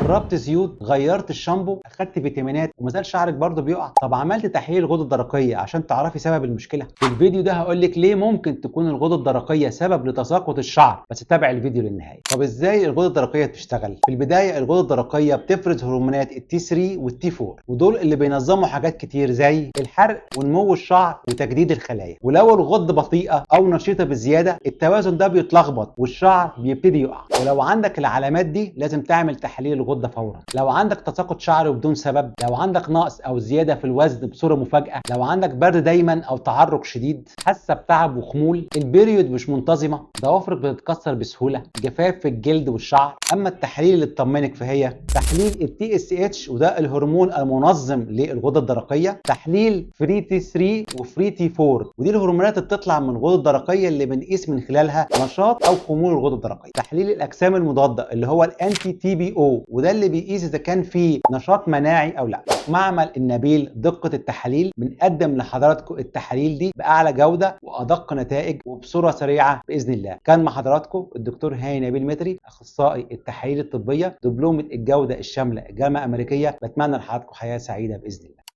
جربت زيوت، غيرت الشامبو، اخدت فيتامينات ومازال شعرك برضه بيقع؟ طب عملت تحليل الغدة الدرقية عشان تعرفي سبب المشكلة؟ في الفيديو ده هقول لك ليه ممكن تكون الغدة الدرقية سبب لتساقط الشعر، بس تابع الفيديو للنهاية. طب ازاي الغدة الدرقية بتشتغل؟ في البداية الغدة الدرقية بتفرز هرمونات التي 3 والتي 4، ودول اللي بينظموا حاجات كتير زي الحرق ونمو الشعر وتجديد الخلايا. ولو الغدة بطيئة او نشيطة بزيادة، التوازن ده بيتلخبط والشعر بيبتدي يقع. ولو عندك العلامات دي لازم تعمل تحليل الغدة فورا. لو عندك تساقط شعر بدون سبب، لو عندك نقص او زيادة في الوزن بصورة مفاجئة، لو عندك برد دايما او تعرق شديد، حاسة بتعب وخمول، البيريود مش منتظمة، ضوافرك بتتكسر بسهولة، جفاف في الجلد والشعر. اما التحاليل اللي تطمنك فهي تحليل التي اس اتش، وده الهرمون المنظم للغدة الدرقية، تحليل فري تي 3 وفري تي 4، ودي الهرمونات اللي بتطلع من الغدة الدرقية اللي بنقيس من خلالها نشاط او خمول الغدة الدرقية. تحليل الاجسام المضادة اللي هو الانتي تي بي او، وده اللي بيقيس اذا كان في نشاط مناعي او لا. معمل النبيل دقة التحاليل بنقدم لحضراتكم التحاليل دي باعلى جودة وادق نتائج وبصورة سريعة باذن الله. كان مع حضراتكم الدكتور هاني نبيل متري، اخصائي التحاليل الطبية، دبلومة الجودة الشاملة الجامعة الامريكية. بتمنى لحضراتكم حياة سعيدة باذن الله.